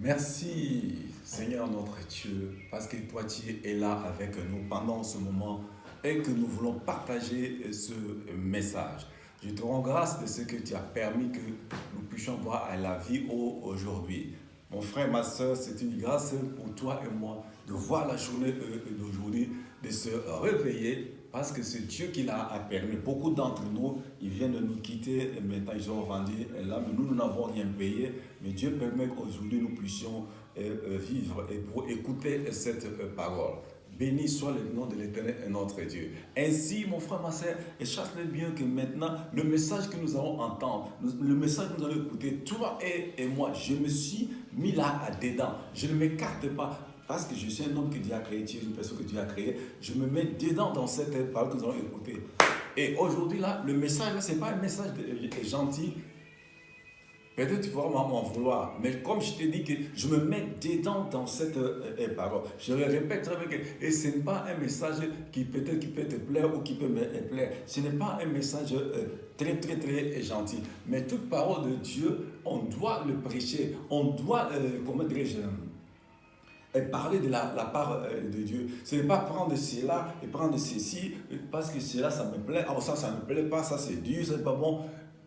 Merci, Seigneur notre Dieu, parce que toi, tu es là avec nous pendant ce moment et que nous voulons partager ce message. Je te rends grâce de ce que tu as permis que nous puissions voir à la vie aujourd'hui. Mon frère, ma soeur, c'est une grâce pour toi et moi de voir la journée d'aujourd'hui, de se réveiller parce que c'est Dieu qui l'a permis. Beaucoup d'entre nous, ils viennent de nous quitter et maintenant ils ont vendu là, mais nous n'avons rien payé. Mais Dieu permet qu'aujourd'hui nous puissions vivre et pour écouter cette parole. Béni soit le nom de l'Éternel et notre Dieu. Ainsi, mon frère, ma soeur, échappe-le bien que maintenant, le message que nous allons entendre, le message que nous allons écouter, toi et moi, je me suis mis là dedans. Je ne m'écarte pas. Parce que je suis un homme que Dieu a créé, tu es une personne que Dieu a créée, je me mets dedans dans cette parole que nous allons écouter. Et aujourd'hui, là, le message, là, ce n'est pas un message gentil. Peut-être tu pourras m'en vouloir, mais comme je t'ai dit que je me mets dedans dans cette parole, je le répète très bien, et ce n'est pas un message qui peut-être qui peut te plaire ou qui peut me plaire. Ce n'est pas un message très gentil. Mais toute parole de Dieu, on doit le prêcher, on doit, comment dirais-je, et parler de la part de Dieu. Ce n'est pas prendre cela et prendre ceci parce que cela, ça me plaît. Ah, ça ne me plaît pas, ça c'est dur, c'est pas bon.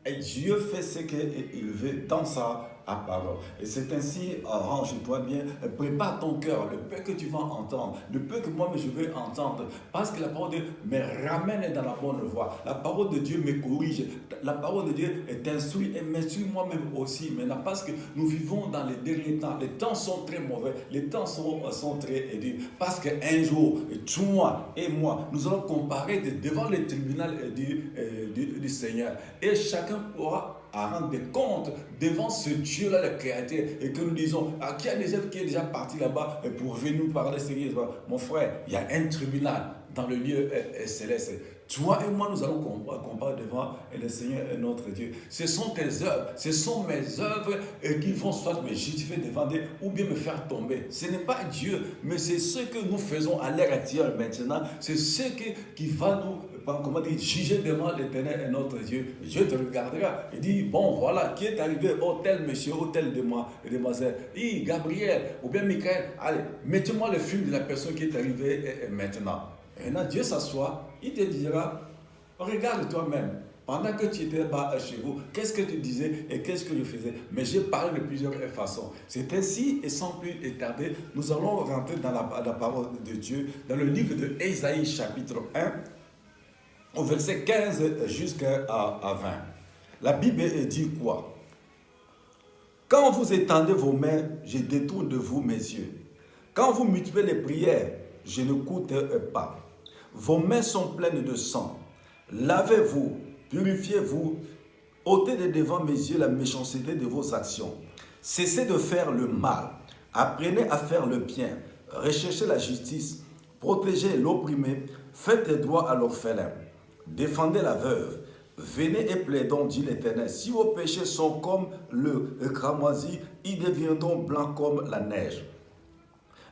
Et Dieu fait ce qu'il veut dans sa parole. Et c'est ainsi, range-toi bien, prépare ton cœur, le peu que tu vas entendre, le peu que moi je veux entendre, parce que la parole de Dieu me ramène dans la bonne voie. La parole de Dieu me corrige. La parole de Dieu t'instruit et m'instruit moi-même aussi. Maintenant, parce que nous vivons dans les derniers temps. Les temps sont très mauvais, les temps sont très durs. Parce qu'un jour, toi et moi, nous allons comparer devant le tribunal du Seigneur. Et chacun pourra rendre des comptes devant ce Dieu-là, le Créateur, et que nous disons, qui est déjà parti là-bas pour venir nous parler sérieusement. Mon frère, il y a un tribunal dans le lieu céleste. Toi et moi, nous allons comparer devant le Seigneur et notre Dieu. Ce sont tes œuvres, ce sont mes œuvres qui vont soit me justifier devant Dieu ou bien me faire tomber. Ce n'est pas Dieu, mais c'est ce que nous faisons à l'heure actuelle maintenant. C'est ce qui va nous, comment dire, juger devant l'Éternel et notre Dieu. Dieu te regardera et dit, bon voilà, qui est arrivé, oh tel monsieur, oh tel demoiselle, Gabriel ou bien Michael, allez, mettez-moi le film de la personne qui est arrivée maintenant. Et maintenant, Dieu s'assoit, il te dira, regarde toi-même, pendant que tu étais là-bas chez vous, qu'est-ce que tu disais et qu'est-ce que je faisais. Mais j'ai parlé de plusieurs façons. C'est ainsi, et sans plus tarder, nous allons rentrer dans la parole de Dieu, dans le livre de Ésaïe chapitre 1, au verset 15 jusqu'à 20. La Bible dit quoi? Quand vous étendez vos mains, je détourne de vous mes yeux. Quand vous multipliez les prières, je n'écoute pas. Vos mains sont pleines de sang. Lavez-vous, purifiez-vous, ôtez de devant mes yeux la méchanceté de vos actions. Cessez de faire le mal. Apprenez à faire le bien. Recherchez la justice. Protégez l'opprimé. Faites droit à l'orphelin. Défendez la veuve. Venez et plaidons, dit l'Éternel. Si vos péchés sont comme le cramoisi, ils deviendront blancs comme la neige.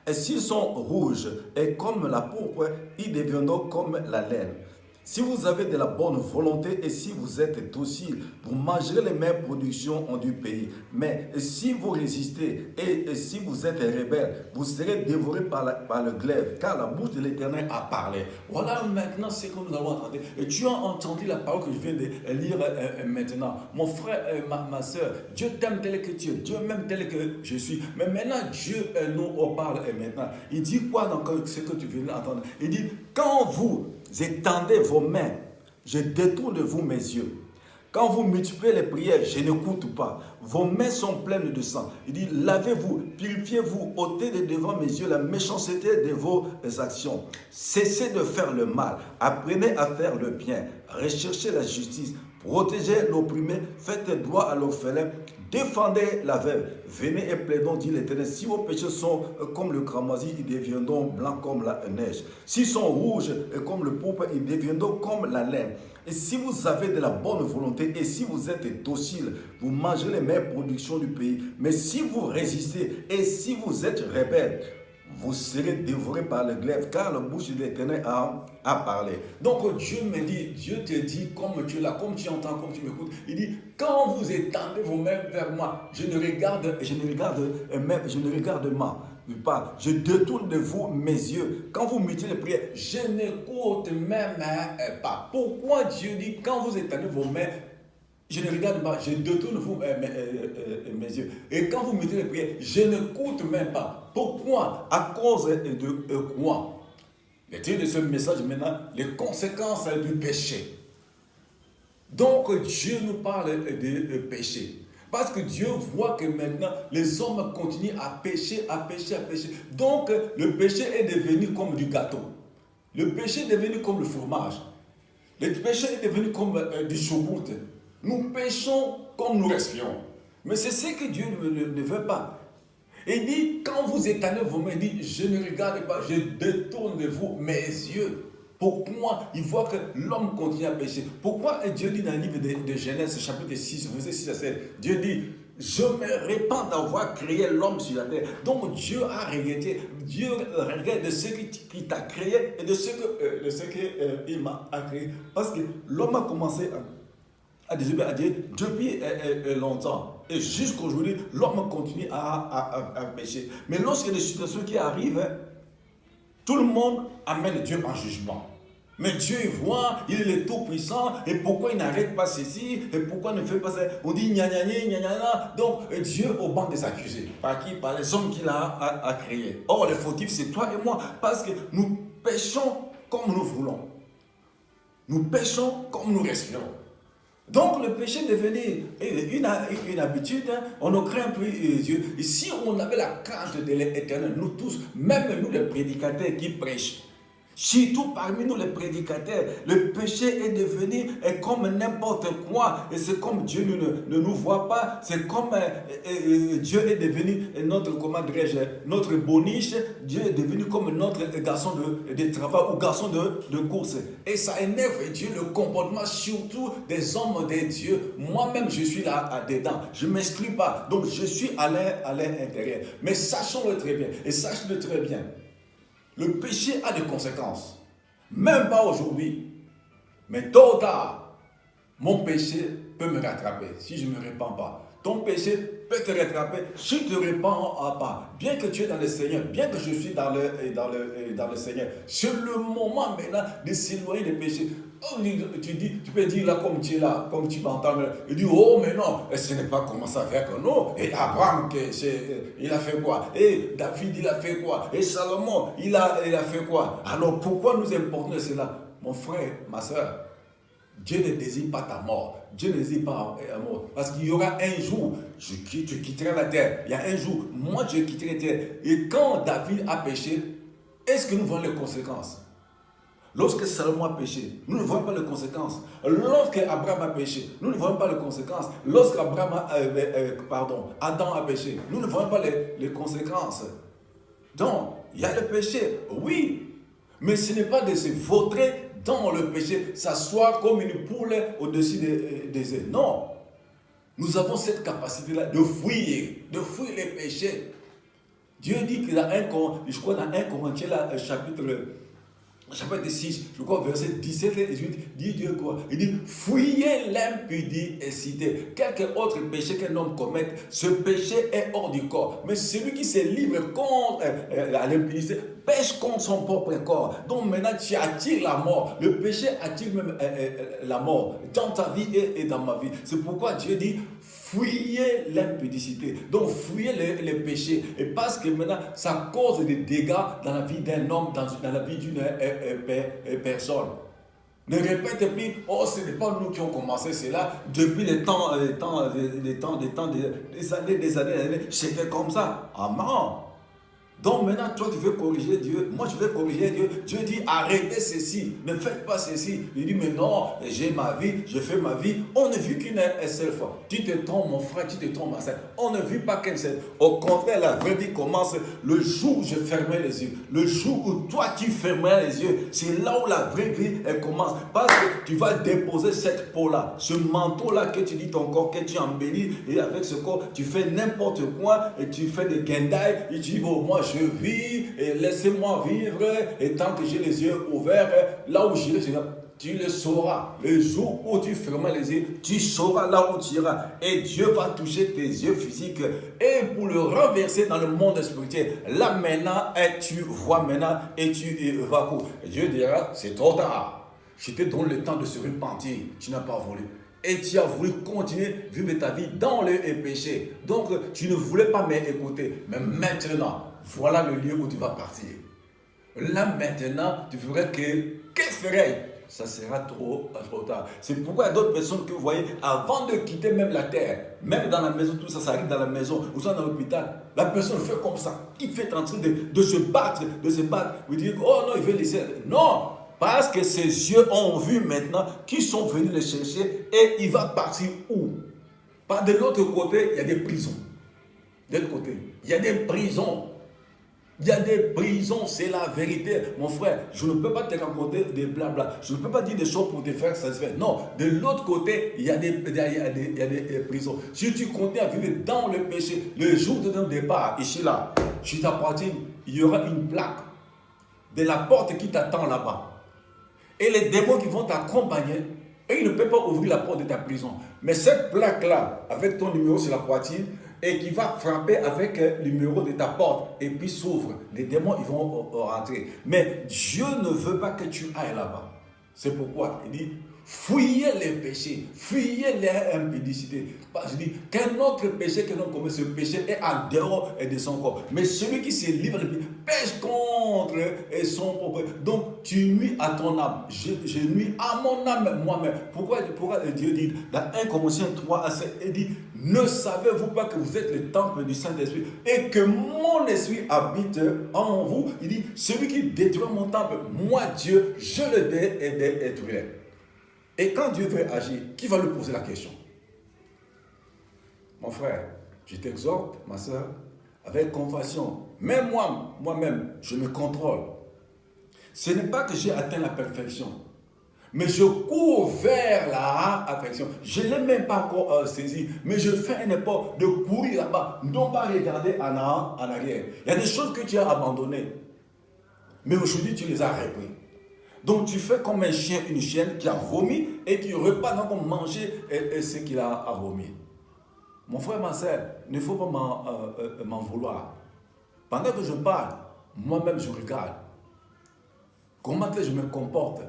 Et s'ils sont rouges et comme la pourpre, ils deviendront comme la laine. Si vous avez de la bonne volonté et si vous êtes docile, vous mangerez les mêmes productions du pays. Mais si vous résistez et si vous êtes rebelle, vous serez dévorés par le glaive, car la bouche de l'Éternel a parlé. Voilà maintenant ce que nous avons entendu. Et tu as entendu la parole que je viens de lire maintenant. Mon frère, ma soeur, Dieu t'aime tel que tu es, Dieu m'aime tel que je suis. Mais maintenant, Dieu nous parle maintenant. Il dit quoi dans ce que tu viens d'entendre? Il dit, quand vous étendez vos mains, je détourne de vous mes yeux. Quand vous multipliez les prières, je n'écoute pas. Vos mains sont pleines de sang. Il dit, lavez-vous, purifiez-vous, ôtez de devant mes yeux la méchanceté de vos actions. Cessez de faire le mal, apprenez à faire le bien, recherchez la justice, protégez l'opprimé, faites droit à l'orphelin, défendez la veuve. Venez et plaidons, dit l'Éternel. Si vos péchés sont comme le cramoisi, ils deviendront blancs comme la neige. S'ils sont rouges comme le pourpre, ils deviendront comme la laine. Et si vous avez de la bonne volonté et si vous êtes docile, vous mangerez les meilleures productions du pays. Mais si vous résistez et si vous êtes rebelle, vous serez dévorés par le glaive, car la bouche de l'Éternel a parlé. Donc Dieu me dit, Dieu te dit, comme tu es là, comme tu entends, comme tu m'écoutes, il dit, quand vous étendez vos mains vers moi, je ne regarde pas, je détourne de vous mes yeux. Quand vous mutilez les prières, je n'écoute même pas. Pourquoi Dieu dit, quand vous étendez vos mains, je ne regarde pas, je détourne vous mes yeux. Et quand vous mettez les prières, je n'écoute même pas. Pourquoi? À cause de quoi? Le titre de ce message maintenant, les conséquences du péché. Donc Dieu nous parle de péché. Parce que Dieu voit que maintenant, les hommes continuent à pécher, à pécher, à pécher. Donc le péché est devenu comme du gâteau. Le péché est devenu comme le fromage. Le péché est devenu comme du chocolat. Nous péchons comme nous respirons. Mais c'est ce que Dieu ne veut pas. Il dit, quand vous étendez vos mains, il dit, je ne regarde pas, je détourne de vous mes yeux. Pourquoi il voit que l'homme continue à pécher? Pourquoi Dieu dit dans le livre de Genèse, chapitre 6, verset 6 à 7, Dieu dit, je me répands d'avoir créé l'homme sur la terre. Donc Dieu a regretté, Dieu regrette de ce qu'il t'a créé et de ce qu'il m'a créé. Parce que l'homme a commencé à désobéir depuis longtemps. Et jusqu'aujourd'hui, l'homme continue à pécher. Mais lorsqu'il y a des situations qui arrivent, tout le monde amène Dieu en jugement. Mais Dieu voit, il est le tout-puissant, et pourquoi il n'arrête pas ceci, et pourquoi il ne fait pas ça? On dit gna gna gna gna gna. Donc Dieu au banc des accusés. Par qui? Par les hommes qu'il a créés. Or, le fautif, c'est toi et moi, parce que nous péchons comme nous voulons. Nous péchons comme nous respirons. Donc le péché est devenu une habitude, on ne craint plus Dieu. Et si on avait la crainte de l'Éternel, nous tous, même nous les prédicateurs qui prêchent, surtout parmi nous les prédicateurs, le péché est devenu comme n'importe quoi. Et c'est comme Dieu ne nous voit pas. C'est comme Dieu est devenu notre, comment dirais-je, notre boniche. Dieu est devenu comme notre garçon de travail ou garçon de course. Et ça énerve Dieu, le comportement surtout des hommes de Dieu. Moi-même, je suis là-dedans. Je ne m'exclus pas. Donc, je suis à l'intérieur. Mais sachons-le très bien. Et sache-le très bien. Le péché a des conséquences. Même pas aujourd'hui. Mais tôt ou tard, mon péché peut me rattraper si je ne me répands pas. Ton péché peut te rattraper si tu ne te répands pas. Bien que tu es dans le Seigneur, bien que je suis dans le Seigneur, c'est le moment maintenant de s'éloigner des péchés. Oh, tu peux dire là comme tu es là, comme tu m'entends. Il dit, oh mais non, ce n'est pas commencé avec nous. Et Abraham, il a fait quoi? Et David, il a fait quoi? Et Salomon, il a fait quoi? Alors pourquoi nous importons cela? Mon frère, ma soeur, Dieu ne désire pas ta mort. Dieu ne désire pas la mort. Parce qu'il y aura un jour, tu quitteras la terre. Il y a un jour, moi je quitterai la terre. Et quand David a péché, est-ce que nous voyons les conséquences? Lorsque Salomon a péché, nous ne voyons pas les conséquences. Lorsque Abraham a péché, nous ne voyons pas les conséquences. Lorsque Adam a péché, nous ne voyons pas les conséquences. Donc, il y a le péché, oui. Mais ce n'est pas de se vautrer dans le péché, s'asseoir comme une poule au-dessus des œufs. Non. Nous avons cette capacité-là de fuir les péchés. Dieu dit que dans 1 Corinthiens, chapitre 6, je crois, verset 17 et 18, dit Dieu quoi? Il dit, fuyez l'impudicité. Quelque autre péché qu'un homme commette, ce péché est hors du corps. Mais celui qui se livre contre l'impudicité, pêche contre son propre corps. Donc maintenant, tu attires la mort. Le péché attire même la mort dans ta vie et dans ma vie. C'est pourquoi Dieu dit, fuyez l'impudicité. Donc, fuyez les péchés. Et parce que maintenant, ça cause des dégâts dans la vie d'un homme, dans la vie d'une personne. Ne répète plus, oh, ce n'est pas nous qui avons commencé cela. Depuis des années, c'était comme ça. Amen. Donc maintenant, toi, tu veux corriger Dieu. Moi, je veux corriger Dieu. Dieu dit, arrêtez ceci. Ne faites pas ceci. Il dit, mais non, j'ai ma vie, je fais ma vie. On ne vit qu'une seule fois. Tu te trompes, mon frère, tu te trompes, ma soeur. On ne vit pas qu'une seule. Au contraire, la vraie vie commence le jour où je fermerai les yeux. Le jour où toi, tu fermeras les yeux. C'est là où la vraie vie, elle commence. Parce que tu vas déposer cette peau-là, ce manteau-là que tu dis ton corps, que tu embellis. Et avec ce corps, tu fais n'importe quoi. Et tu fais des guindailles. Et tu dis, bon, moi, je vis, et laissez-moi vivre, et tant que j'ai les yeux ouverts, là où j'irai, tu le sauras. Le jour où tu fermeras les yeux, tu sauras là où tu iras. Et Dieu va toucher tes yeux physiques. Et pour le renverser dans le monde spirituel, là maintenant, tu vois maintenant et tu vas court. Et Dieu dira, c'est trop tard. Je te donne le temps de se repentir. Tu n'as pas voulu. Et tu as voulu continuer à vivre ta vie dans le péché. Donc, tu ne voulais pas m'écouter. Mais maintenant, voilà le lieu où tu vas partir. Là maintenant, tu ferais que ferais-je? Ça sera trop tard. C'est pourquoi il y a d'autres personnes que vous voyez, avant de quitter même la terre, même dans la maison, tout ça, ça arrive dans la maison, ou ça dans l'hôpital, la personne fait comme ça. Il fait en train de se battre, Vous dites, oh non, il veut laisser. Non, parce que ses yeux ont vu maintenant qu'ils sont venus le chercher et il va partir où? Pas de l'autre côté, il y a des prisons. De l'autre côté, il y a des prisons. Il y a des prisons, c'est la vérité. Mon frère, je ne peux pas te raconter des blabla. Je ne peux pas dire des choses pour te faire satisfaire. Non, de l'autre côté, il y a des prisons. Si tu continues à vivre dans le péché, le jour de ton départ, ici là, tu t'appartiens, il y aura une plaque de la porte qui t'attend là-bas. Et les démons qui vont t'accompagner, et ils ne peuvent pas ouvrir la porte de ta prison. Mais cette plaque-là, avec ton numéro sur la poitrine, et qui va frapper avec le numéro de ta porte et puis s'ouvre. Les démons, ils vont rentrer. Mais Dieu ne veut pas que tu ailles là-bas. C'est pourquoi il dit, fuyez les péchés, fuyez les impudicités. Je dis, qu'un autre péché que l'on commet, ce péché est en dehors de son corps. Mais celui qui se livre pêche contre son propre. Donc, tu nuis à ton âme. Je nuis à mon âme moi-même. Pourquoi Dieu dit, dans 1 Corinthiens 3, il dit, ne savez-vous pas que vous êtes le temple du Saint-Esprit et que mon esprit habite en vous? Il dit, celui qui détruit mon temple, moi Dieu, je le détruirai. Et quand Dieu veut agir, qui va lui poser la question? Mon frère, je t'exhorte, ma soeur, avec compassion. Même moi-même, je me contrôle. Ce n'est pas que j'ai atteint la perfection, mais je cours vers la perfection. Je ne l'ai même pas encore saisi, mais je fais un effort de courir là-bas, non pas regarder en arrière. Il y a des choses que tu as abandonnées, mais aujourd'hui tu les as repris. Donc tu fais comme un chien, une chienne qui a vomi et qui repart dans manger ce qu'il a vomi. Mon frère, ma soeur, il ne faut pas m'en vouloir. Pendant que je parle, moi-même je regarde. Comment je me comporte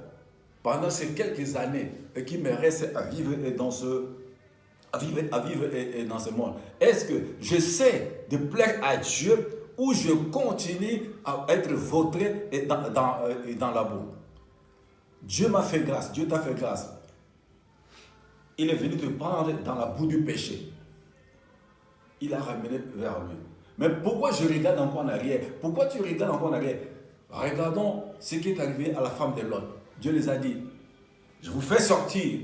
pendant ces quelques années qui me restent à vivre dans ce monde. Est-ce que j'essaie de plaire à Dieu ou je continue à être vautré dans la boue? Dieu m'a fait grâce, Dieu t'a fait grâce. Il est venu te prendre dans la boue du péché. Il a ramené vers lui. Mais pourquoi je regarde encore en arrière? Pourquoi tu regardes encore en arrière? Regardons ce qui est arrivé à la femme de Lot. Dieu les a dit, je vous fais sortir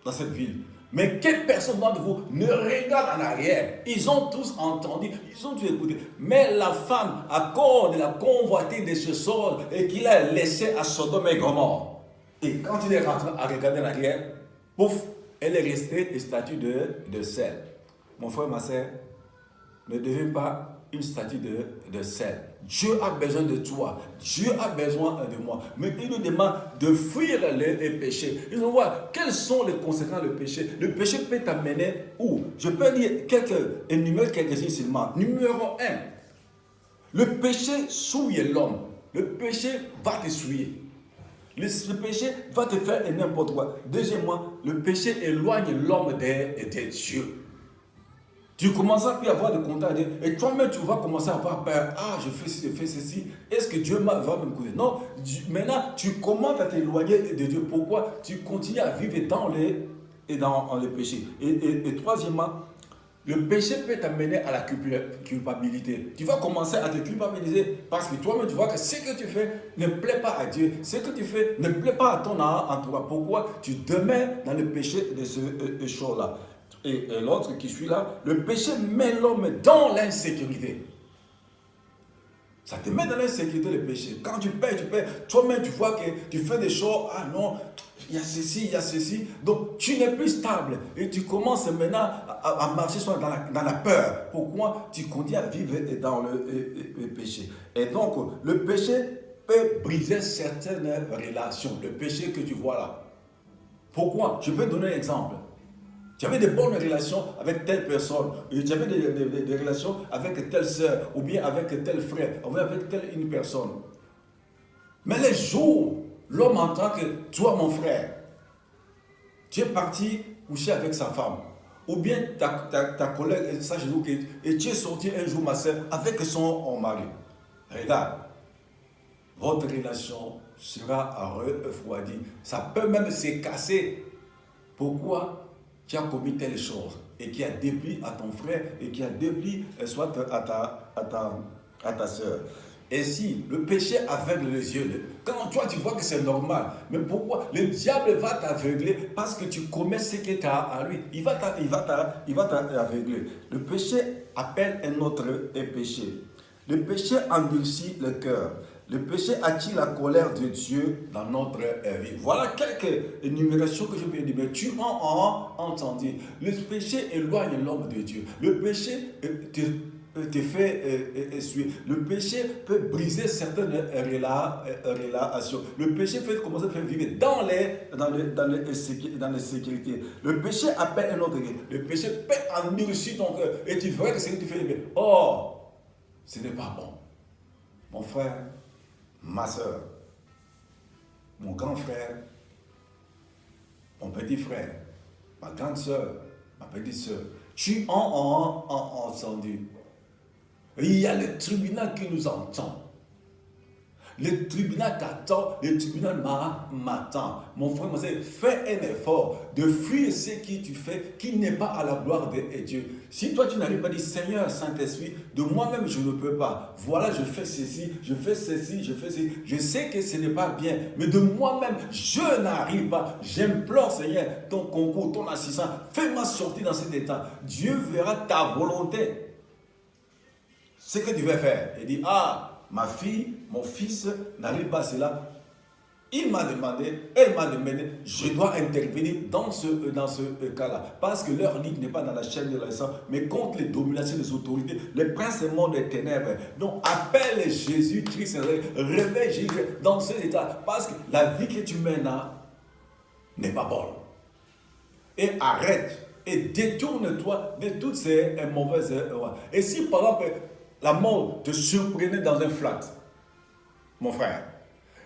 dans cette ville. Mais quelle personne d'entre vous ne regarde en arrière? Ils ont tous entendu, ils ont tous écouté. Mais la femme, à cause de la convoitise de ce sol, et qu'il a laissé à Sodome et Gomorrhe. Et quand il est rentré à regarder en arrière, pouf, elle est restée une statue de sel. Mon frère, ma soeur, ne deviens pas une statue de sel. Dieu a besoin de toi. Dieu a besoin de moi. Mais il nous demande de fuir les péchés. Il nous voit quelles sont les conséquences du péché. Le péché peut t'amener où? Je peux dire énumérer quelques-uns seulement. Numéro 1. Le péché souille l'homme. Le péché va te souiller. Le péché va te faire n'importe quoi. Deuxièmement, le péché éloigne l'homme de Dieu. Tu commences à avoir de contact et toi-même tu vas commencer à avoir peur. Ah, je fais ceci. Est-ce que Dieu va m'écouter? Non. Maintenant, tu commences à t'éloigner de Dieu. Pourquoi? Tu continues à vivre dans le péché. Et troisièmement, le péché peut t'amener à la culpabilité. Tu vas commencer à te culpabiliser parce que toi-même tu vois que ce que tu fais ne plaît pas à Dieu. Ce que tu fais ne plaît pas à ton entourage. Pourquoi? Tu demeures dans le péché de ce chose-là. Et l'autre qui suit là, le péché met l'homme dans l'insécurité. Ça te met dans l'insécurité le péché. Quand tu paies, toi-même tu vois que tu fais des choses, ah non, il y a ceci, il y a ceci. Donc tu n'es plus stable et tu commences maintenant à marcher soit dans la peur. Pourquoi tu continues à vivre dans le péché? Et donc le péché peut briser certaines relations. Le péché que tu vois là. Pourquoi? Je peux donner un exemple. Tu avais de bonnes relations avec telle personne, tu avais des relations avec telle sœur, ou bien avec tel frère, ou bien avec telle une personne. Mais les jours, l'homme entend que toi, mon frère, tu es parti coucher avec sa femme, ou bien ta collègue, et tu es sorti un jour, ma sœur, avec son mari. Regarde, votre relation sera refroidie. Ça peut même se casser. Pourquoi? Tu as commis telle chose et qui a déplu à ton frère et qui a déplu soit à ta soeur. Et si le péché aveugle les yeux, quand toi tu vois que c'est normal, mais pourquoi? Le diable va t'aveugler parce que tu commets ce que tu as à lui. Il va t'aveugler. Le péché appelle un autre péché. Le péché endurcit le cœur. Le péché attire la colère de Dieu dans notre vie. Voilà quelques énumérations que je viens de dire. Mais tu en as entendu. Le péché éloigne l'homme de Dieu. Le péché te fait essuyer. Le péché peut briser certaines relations. Le péché fait commencer à faire vivre dans les sécurités. Le péché appelle un autre. Le péché peut endurcir ton cœur. Et tu verras que ce que tu fais. Oh, ce n'est pas bon. Mon frère, ma soeur, mon grand frère, mon petit frère, ma grande soeur, ma petite soeur, tu en as entendu. Il y a le tribunal qui nous entend. Le tribunal t'attend, le tribunal m'attend. Mon frère, ma soeur, fais un effort de fuir ce que tu fais qui n'est pas à la gloire de Dieu. Si toi tu n'arrives pas à dire Seigneur Saint-Esprit, de moi-même je ne peux pas. Voilà, je fais ceci, je fais ceci, je fais ceci. Je sais que ce n'est pas bien, mais de moi-même je n'arrive pas. J'implore Seigneur ton concours, ton assistance. Fais-moi sortir dans cet état. Dieu verra ta volonté. Ce que tu veux faire. Il dit, ah, ma fille, mon fils n'arrive pas à cela. Il m'a demandé, elle m'a demandé, je dois intervenir dans ce cas-là. Parce que leur ligue n'est pas dans la chaîne de la sang, mais contre les dominations des autorités, les princes et mondes des ténèbres. Donc appelle Jésus-Christ, réveille Jésus dans cet état. Parce que la vie que tu mènes là n'est pas bonne. Et arrête et détourne-toi de toutes ces mauvaises. Et si par exemple, la mort te surprenait dans un flat, mon frère,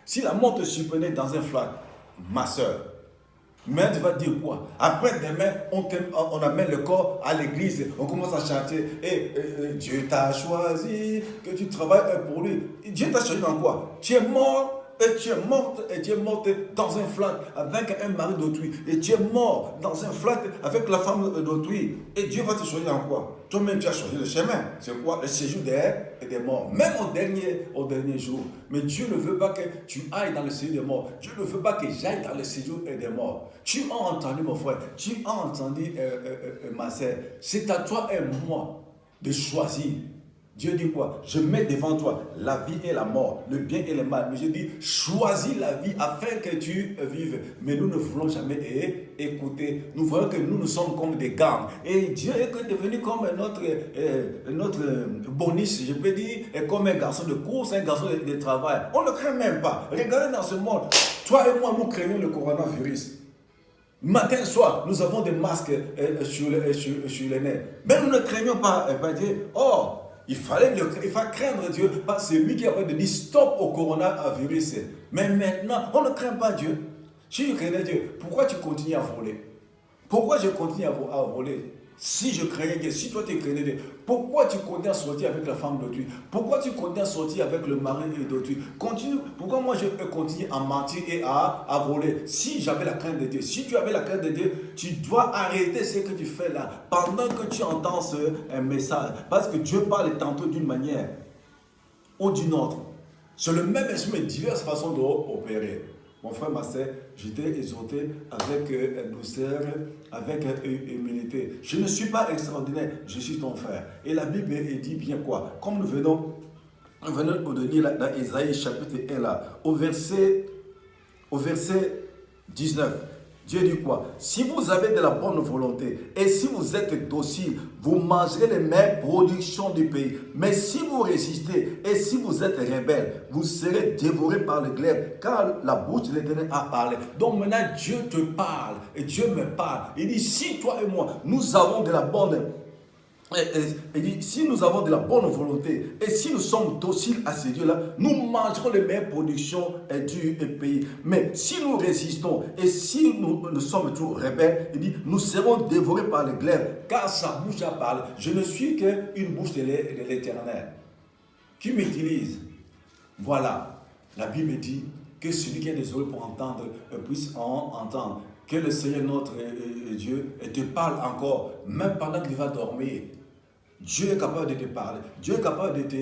si la mort te surprenait dans un flat, ma soeur, mais tu vas dire quoi? Après demain, on amène le corps à l'église, on commence à chanter, Dieu t'a choisi, que tu travailles pour lui. Dieu t'a choisi dans quoi? Tu es mort. Et tu es morte dans un flat avec un mari d'autrui. Et tu es mort dans un flat avec la femme d'autrui. Et Dieu va te choisir en quoi? Toi-même, tu as choisi le chemin. C'est quoi? Le séjour des morts. Même au dernier jour. Mais Dieu ne veut pas que tu ailles dans le séjour des morts. Dieu ne veut pas que j'aille dans le séjour des morts. Tu as entendu, mon frère. Tu as entendu, ma sœur. C'est à toi et moi de choisir. Dieu dit quoi? Je mets devant toi la vie et la mort, le bien et le mal. Mais je dis, choisis la vie afin que tu vives. Mais nous ne voulons jamais écouter. Nous voyons que nous sommes comme des gangs. Et Dieu est devenu comme notre bonus, je peux dire, comme un garçon de course, un garçon de travail. On ne craint même pas. Regardez dans ce monde. Toi et moi, nous craignons le coronavirus. Matin et soir, nous avons des masques sur les nez. Mais nous ne craignons pas Dieu. Oh, il faut craindre Dieu, parce que c'est lui qui a dit stop au coronavirus. Mais maintenant, on ne craint pas Dieu. Si je craignais Dieu, pourquoi tu continues à voler? Pourquoi je continue à voler? Si je craignais Dieu, si toi tu craignais Dieu, pourquoi tu continues à sortir avec la femme d'autrui? Pourquoi tu continues à sortir avec le mari d'autrui? Pourquoi moi je peux continuer à mentir et à voler? Si j'avais la crainte de Dieu, si tu avais la crainte de Dieu, tu dois arrêter ce que tu fais là, pendant que tu entends ce message. Parce que Dieu parle tantôt d'une manière ou d'une autre. C'est le même esprit, mais diverses façons d'opérer. Mon frère, ma soeur, je t'ai exhorté avec douceur, avec humilité. Je ne suis pas extraordinaire, je suis ton frère. Et la Bible dit bien quoi? Comme nous venons venez de lire dans Ésaïe chapitre 1 là, au verset 19. Dieu dit quoi? Si vous avez de la bonne volonté et si vous êtes docile, vous mangerez les meilleures productions du pays. Mais si vous résistez et si vous êtes rebelle, vous serez dévorés par le glaive, car la bouche de l'Éternel a parlé. Donc maintenant, Dieu te parle et Dieu me parle. Il dit, si toi et moi, nous avons de la bonne il dit, si nous avons de la bonne volonté et si nous sommes dociles à ces dieux-là, nous mangerons les meilleures productions du pays. Mais si nous résistons et si nous sommes toujours rebelles, il dit, nous serons dévorés par le glaive, car sa bouche a parlé. Je ne suis qu'une bouche de l'Éternel qui m'utilise. Voilà, la Bible dit que celui qui a des oreilles pour entendre puisse entendre. Que le Seigneur notre Dieu te parle encore, même pendant qu'il va dormir. Dieu est capable de te parler, Dieu est capable de te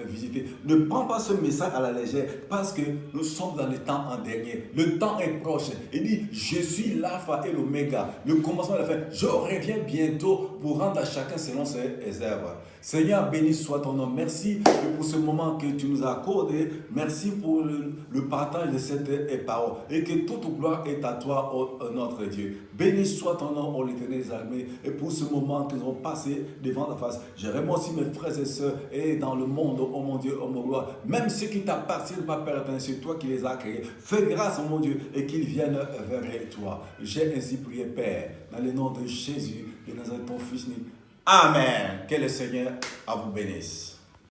visiter. Ne prends pas ce message à la légère parce que nous sommes dans le temps en dernier. Le temps est proche. Il dit, je suis l'alpha et l'oméga, le commencement et la fin. Je reviens bientôt pour rendre à chacun selon ses œuvres. Seigneur, béni soit ton nom. Merci pour ce moment que tu nous as accordé. Merci pour le partage de cette parole. Et que toute gloire est à toi, oh, notre Dieu. Béni soit ton nom, oh l'Éternel des armées. Et pour ce moment que nous avons passé devant ta face. Je remercie mes frères et sœurs et dans le monde, oh mon Dieu, oh mon gloire. Même ceux qui t'appartiennent, pas Père, c'est toi qui les as créés. Fais grâce, oh mon Dieu, et qu'ils viennent vers toi. J'ai ainsi prié, Père, dans le nom de Jésus, de Nazareth, ton Fils. Amen. Que le Seigneur vous bénisse.